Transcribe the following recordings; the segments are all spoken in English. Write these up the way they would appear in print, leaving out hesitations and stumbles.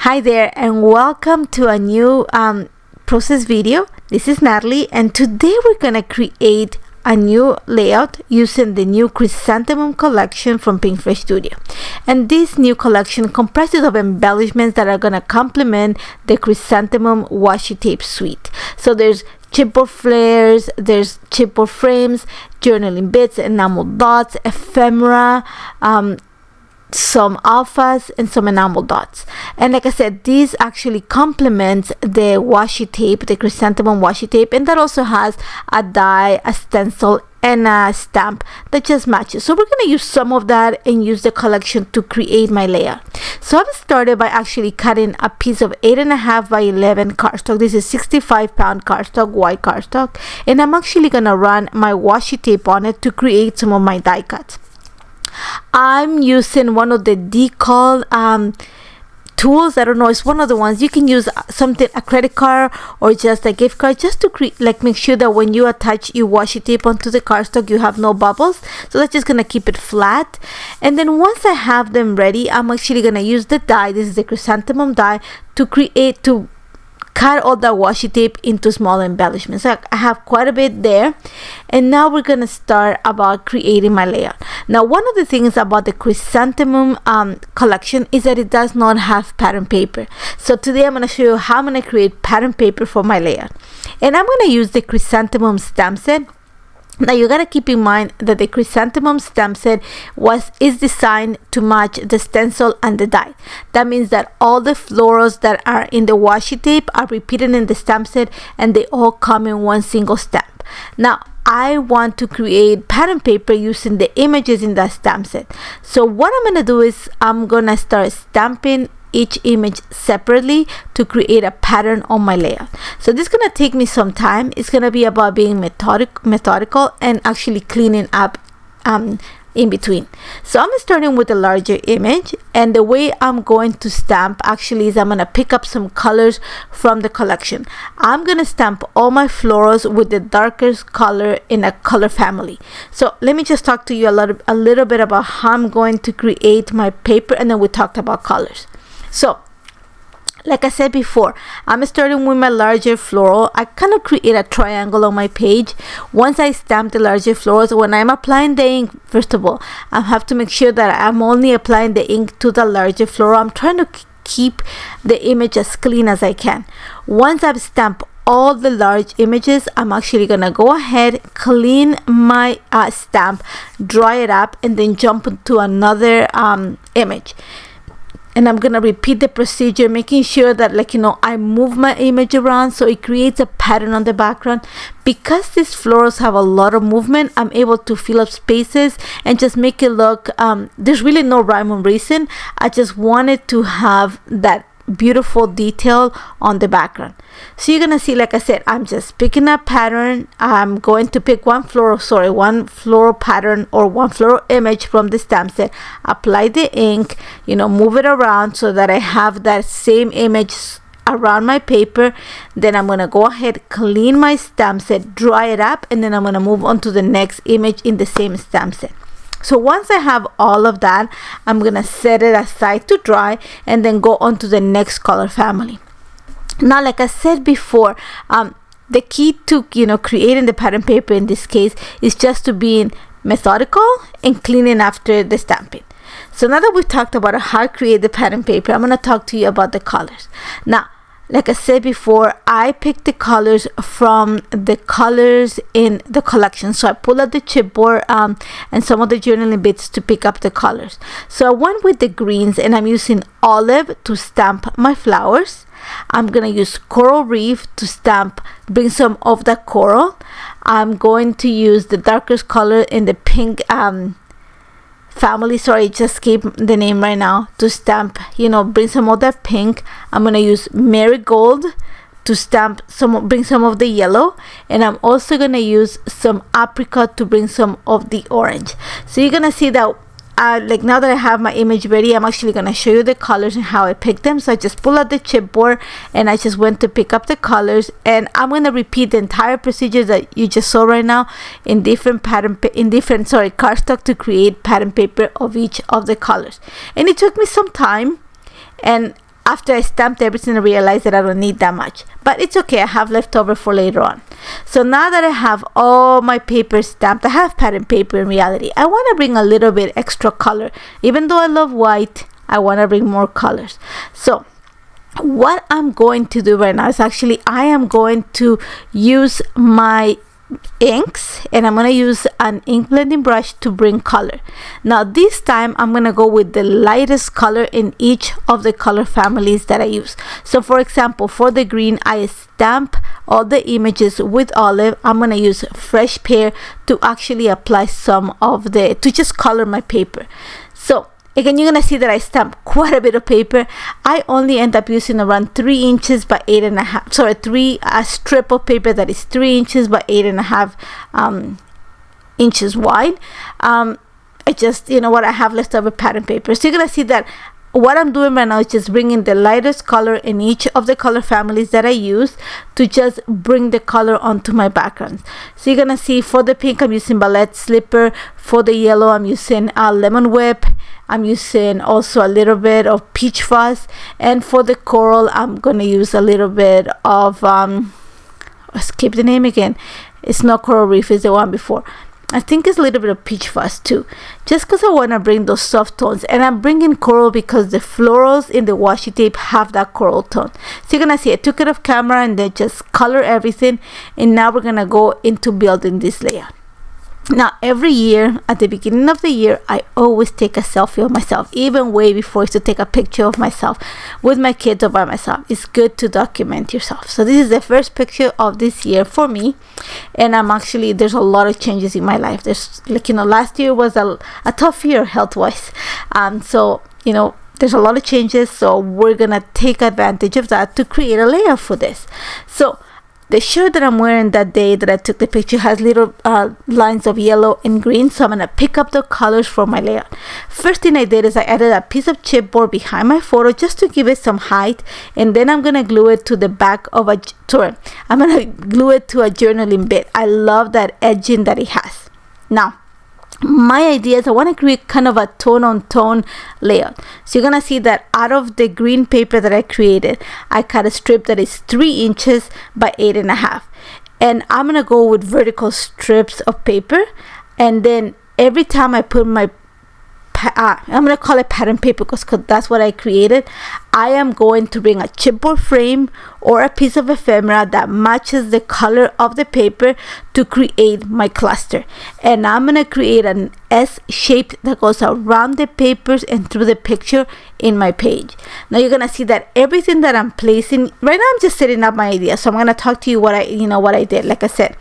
Hi there and welcome to a new process video. This is Natalie and today we're gonna create a new layout using the new Chrysanthemum collection from Pinkfresh Studio. And this new collection comprises of embellishments that are gonna complement the Chrysanthemum Washi Tape suite. So there's chipboard flares, there's chipboard frames, journaling bits, enamel dots, ephemera, some alphas and some enamel dots. And like I said, these actually complements the washi tape, the Chrysanthemum Washi Tape, and that also has a die, a stencil, and a stamp that just matches. So we're going to use some of that and use the collection to create my layout. So I've started by actually cutting a piece of 8.5 by 11 cardstock. This is 65-pound cardstock, white cardstock, and I'm actually going to run my washi tape on it to create some of my die cuts. I'm using one of the decal tools. I don't know, it's one of the ones you can use, something, a credit card or just a gift card, just to create, like, make sure that when you attach your washi tape onto the cardstock you have no bubbles. So that's just gonna keep it flat. And then once I have them ready, I'm actually gonna use the die. This is the chrysanthemum die to cut all that washi tape into small embellishments. So I have quite a bit there, and now we're gonna start about creating my layout. Now, one of the things about the Chrysanthemum collection is that it does not have pattern paper. So today I'm gonna show you how I'm gonna create pattern paper for my layout, and I'm gonna use the Chrysanthemum stamp set. Now you gotta keep in mind that the Chrysanthemum stamp set is designed to match the stencil and the die. That means that all the florals that are in the washi tape are repeated in the stamp set, and they all come in one single stamp. Now I want to create pattern paper using the images in that stamp set. So what I'm gonna do is I'm gonna start stamping each image separately to create a pattern on my layout. So this is gonna take me some time. It's gonna be about being methodical and actually cleaning up in between. So I'm starting with a larger image, and the way I'm going to stamp actually is I'm gonna pick up some colors from the collection. I'm gonna stamp all my florals with the darkest color in a color family. So let me just talk to you a little bit about how I'm going to create my paper, and then we talked about colors. So like I said before, I'm starting with my larger floral. I kind of create a triangle on my page. Once I stamp the larger florals, when I'm applying the ink, first of all, I have to make sure that I'm only applying the ink to the larger floral. I'm trying to keep the image as clean as I can. Once I've stamped all the large images, I'm actually gonna go ahead, clean my stamp, dry it up, and then jump into another image. And I'm gonna repeat the procedure, making sure that, like, I move my image around so it creates a pattern on the background. Because these florals have a lot of movement, I'm able to fill up spaces and just make it look, there's really no rhyme or reason. I just wanted to have that beautiful detail on the background. So you're gonna see, like I said, I'm just picking a pattern. I'm going to pick one floral pattern or one floral image from the stamp set, apply the ink, move it around so that I have that same image around my paper. Then I'm gonna go ahead, clean my stamp set, dry it up, and then I'm gonna move on to the next image in the same stamp set. So once I have all of that, I'm gonna set it aside to dry and then go on to the next color family. Now, like I said before, the key to creating the pattern paper in this case is just to being methodical and cleaning after the stamping. So now that we've talked about how to create the pattern paper, I'm gonna talk to you about the colors. Now, like I said before, I picked the colors from the colors in the collection. So I pulled out the chipboard and some of the journaling bits to pick up the colors. So I went with the greens, and I'm using olive to stamp my flowers. I'm gonna use coral reef to bring some of the coral. I'm going to use the darkest color in the pink family, sorry, just escaped the name right now, to stamp, bring some of that pink. I'm gonna use marigold to bring some of the yellow, and I'm also gonna use some apricot to bring some of the orange. So you're gonna see that like now that I have my image ready, I'm actually going to show you the colors and how I picked them. So I just pull out the chipboard and I just went to pick up the colors, and I'm going to repeat the entire procedure that you just saw right now in different cardstock to create pattern paper of each of the colors. And it took me some time, and after I stamped everything, I realized that I don't need that much, but it's okay, I have leftover for later on. So now that I have all my paper stamped, I have pattern paper in reality. I want to bring a little bit extra color. Even though I love white, I want to bring more colors. So what I'm going to do right now is actually I am going to use my inks, and I'm going to use an ink blending brush to bring color. Now this time I'm going to go with the lightest color in each of the color families that I use. So for example, for the green, I stamp all the images with olive. I'm going to use fresh pear to actually apply some of the, to just color my paper. So again, you're gonna see that I stamp quite a bit of paper. I only end up using around 3 inches by 8.5. Sorry, a strip of paper that is 3 inches by 8.5 inches wide. I just, you know what, I have leftover pattern paper. So you're gonna see that what I'm doing right now is just bringing the lightest color in each of the color families that I use to just bring the color onto my backgrounds. So you're gonna see for the pink, I'm using ballet slipper. For the yellow, I'm using lemon whip. I'm using also a little bit of peach fuzz, and for the coral, I'm gonna use a little bit of skip the name again. It's not coral reef, it's the one before. I think it's a little bit of peach fuzz too, just because I want to bring those soft tones. And I'm bringing coral because the florals in the washi tape have that coral tone. So you're gonna see I took it off camera and then just color everything, and now we're gonna go into building this layout. Now every year at the beginning of the year, I always take a selfie of myself, even way before I used to take a picture of myself with my kids or by myself. It's good to document yourself. So this is the first picture of this year for me, and I'm actually, there's a lot of changes in my life. There's, like, you know, last year was a tough year health wise, so you know, there's a lot of changes, so we're gonna take advantage of that to create a layout for this. So the shirt that I'm wearing that day that I took the picture has little lines of yellow and green, so I'm going to pick up the colors for my layout. First thing I did is I added a piece of chipboard behind my photo just to give it some height, and then I'm going to glue it to the back of a, I'm going to glue it to a journaling bit. I love that edging that it has. Now, my idea is I want to create kind of a tone on tone layout. So you're gonna see that out of the green paper that I created, I cut a strip that is 3 inches by 8.5, and I'm gonna go with vertical strips of paper, and then every time I put my I'm gonna call it pattern paper because that's what I created. I am going to bring a chipboard frame or a piece of ephemera that matches the color of the paper to create my cluster, and I'm gonna create an S shape that goes around the papers and through the picture in my page. Now you're gonna see that everything that I'm placing right now, I'm just setting up my idea, so I'm gonna talk to you what I did. Like I said,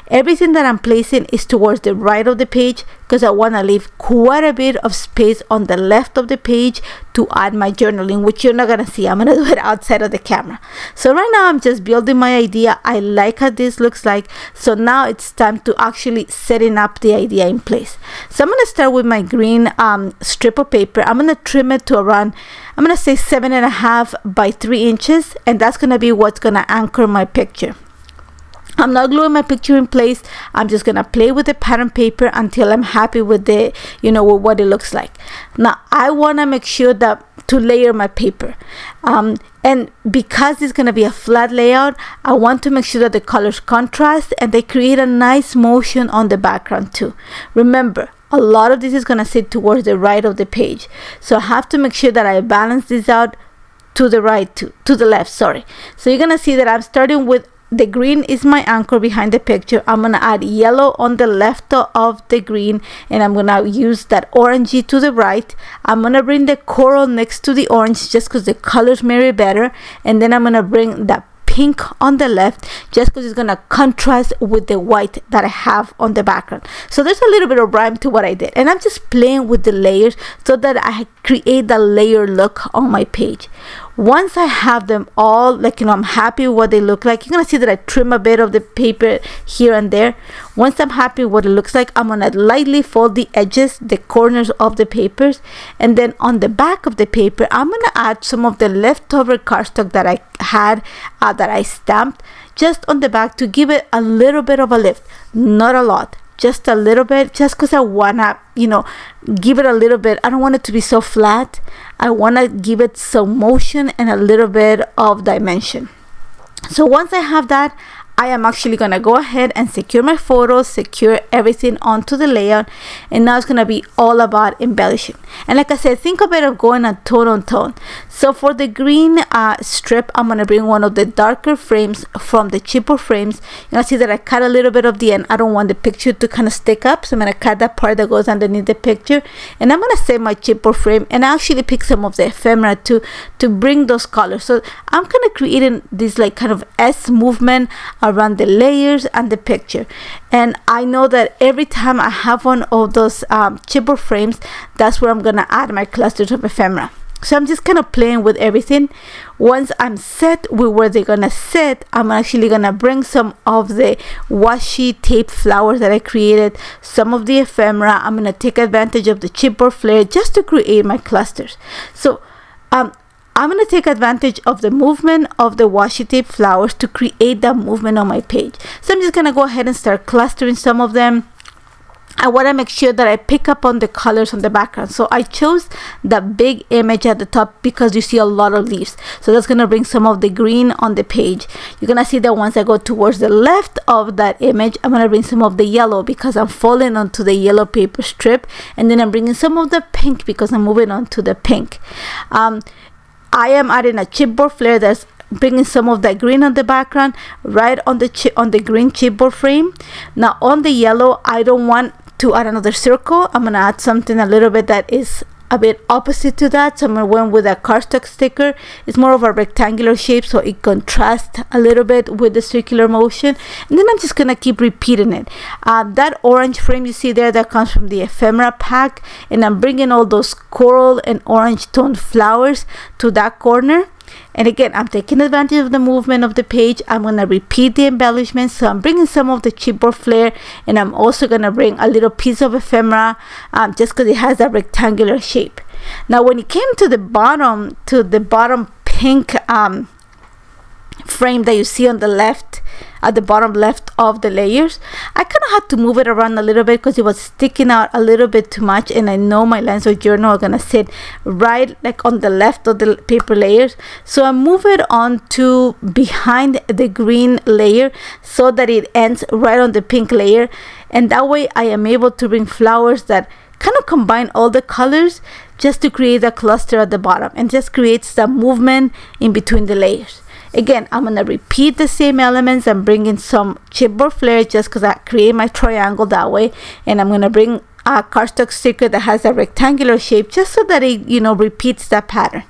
everything that I'm placing is towards the right of the page because I want to leave quite a bit of space on the left of the page to add my journaling, which you're not gonna see. I'm gonna do it outside of the camera. So right now I'm just building my idea. I like how this looks like, so now it's time to actually setting up the idea in place. So I'm gonna start with my green strip of paper. I'm gonna trim it to around, I'm gonna say 7.5 by 3 inches, and that's gonna be what's gonna anchor my picture. I'm not gluing my picture in place. I'm just gonna play with the pattern paper until I'm happy with the, with what it looks like. Now I wanna make sure that to layer my paper, and because it's gonna be a flat layout, I want to make sure that the colors contrast and they create a nice motion on the background too. Remember, a lot of this is gonna sit towards the right of the page, so I have to make sure that I balance this out to the right, to the left, sorry. So you're gonna see that I'm starting with the green is my anchor behind the picture. I'm gonna add yellow on the left of the green, and I'm gonna use that orangey to the right. I'm gonna bring the coral next to the orange just because the colors marry better, and then I'm gonna bring that pink on the left just because it's gonna contrast with the white that I have on the background. So there's a little bit of rhyme to what I did, and I'm just playing with the layers so that I create the layer look on my page. Once I have them all, like, I'm happy with what they look like, you're gonna see that I trim a bit of the paper here and there. Once I'm happy with what it looks like, I'm gonna lightly fold the edges, the corners of the papers, and then on the back of the paper, I'm gonna add some of the leftover cardstock that I had, that I stamped just on the back to give it a little bit of a lift, not a lot, just a little bit, just because I wanna, you know, give it a little bit. I don't want it to be so flat. I want to give it some motion and a little bit of dimension. So once I have that, I am actually going to go ahead and secure my photos, secure everything onto the layout, and now it's going to be all about embellishing. And like I said, think of it of going a tone on tone. So for the green strip, I'm going to bring one of the darker frames from the cheaper frames. You'll see that I cut a little bit of the end. I don't want the picture to kind of stick up, so I'm going to cut that part that goes underneath the picture, and I'm going to save my cheaper frame and actually pick some of the ephemera to bring those colors. So I'm kind of creating this like kind of S movement around the layers and the picture. And I know that every time I have one of those cheaper frames, that's where I'm gonna add my clusters of ephemera. So I'm just kind of playing with everything. Once I'm set with where they're gonna sit, I'm actually gonna bring some of the washi tape flowers that I created, some of the ephemera. I'm gonna take advantage of the cheaper flare just to create my clusters. So I'm going to take advantage of the movement of the washi tape flowers to create that movement on my page. So I'm just going to go ahead and start clustering some of them. I want to make sure that I pick up on the colors on the background. So I chose the big image at the top because you see a lot of leaves. So that's going to bring some of the green on the page. You're going to see that once I go towards the left of that image, I'm going to bring some of the yellow because I'm falling onto the yellow paper strip. And then I'm bringing some of the pink because I'm moving on to the pink. I am adding a chipboard flare that's bringing some of that green on the background right on the green chipboard frame. Now on the yellow, I don't want to add another circle. I'm gonna add something a little bit that is a bit opposite to that. So I'm gonna go with a cardstock sticker. It's more of a rectangular shape, so it contrasts a little bit with the circular motion. And then I'm just gonna keep repeating it. That orange frame you see there, that comes from the ephemera pack, and I'm bringing all those coral and orange toned flowers to that corner. And again, I'm taking advantage of the movement of the page. I'm going to repeat the embellishments. So I'm bringing some of the chipboard flare, and I'm also going to bring a little piece of ephemera just because it has that rectangular shape. Now when it came to the bottom pink frame that you see on the left, at the bottom left of the layers, I kind of had to move it around a little bit because it was sticking out a little bit too much, and I know my lines of journal are gonna sit right like on the left of the paper layers. So I move it on to behind the green layer so that it ends right on the pink layer, and that way I am able to bring flowers that kind of combine all the colors just to create a cluster at the bottom, and just creates the movement in between the layers. Again, I'm going to repeat the same elements. I'm bringing some chipboard flare just because I create my triangle that way. And I'm going to bring a cardstock sticker that has a rectangular shape just so that it, you know, repeats that pattern.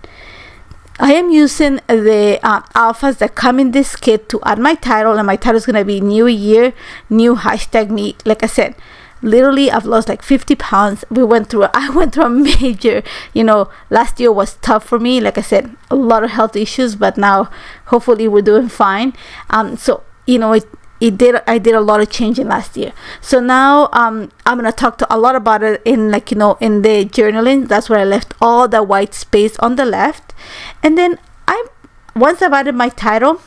I am using the alphas that come in this kit to add my title. And my title is going to be New Year, New #Me. Like I said, literally I've lost like 50 pounds. I went through a major, you know, last year was tough for me. Like I said, a lot of health issues, but now hopefully we're doing fine. So, you know, I did a lot of changing last year. So now I'm gonna talk a lot about it in, like, you know, in the journaling. That's where I left all the white space on the left. And then once I've added my title,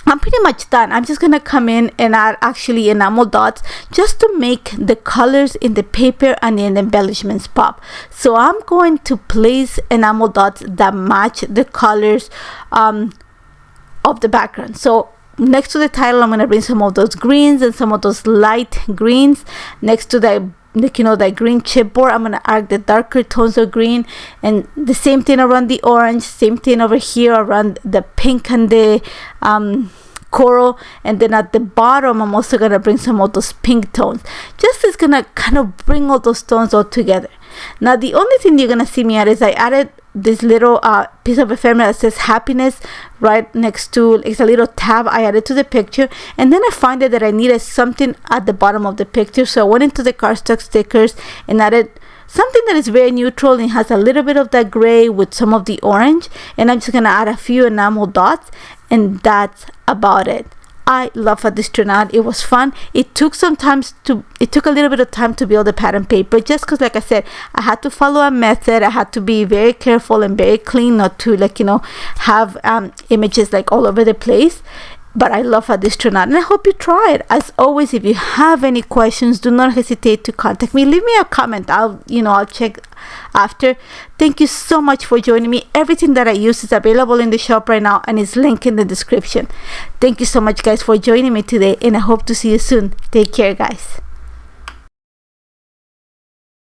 I'm pretty much done. I'm just gonna come in and add actually enamel dots just to make the colors in the paper and in the embellishments pop. So I'm going to place enamel dots that match the colors of the background. So next to the title, I'm gonna bring some of those greens and some of those light greens. Next to that, like, you know, that green chipboard, I'm gonna add the darker tones of green, and the same thing around the orange, same thing over here around the pink and the coral. And then at the bottom, I'm also gonna bring some of those pink tones. Just is gonna kind of bring all those tones all together. Now the only thing you're gonna see me add is I added this little piece of ephemera that says happiness right next to, it's a little tab I added to the picture. And then I found that I needed something at the bottom of the picture, so I went into the cardstock stickers and added something that is very neutral and has a little bit of that gray with some of the orange. And I'm just gonna add a few enamel dots, and that's about it. I love how this turned out. It was fun. It took a little bit of time to build the pattern paper, just because, like I said, I had to follow a method. I had to be very careful and very clean, not to, like, you know, have images like all over the place. but I love how this turned out, and I hope you try it. As always, if you have any questions, do not hesitate to contact me. Leave me a comment. I'll check after. Thank you so much for joining me. Everything that I use is available in the shop right now, and is linked in the description. Thank you so much, guys, for joining me today, and I hope to see you soon. Take care, guys.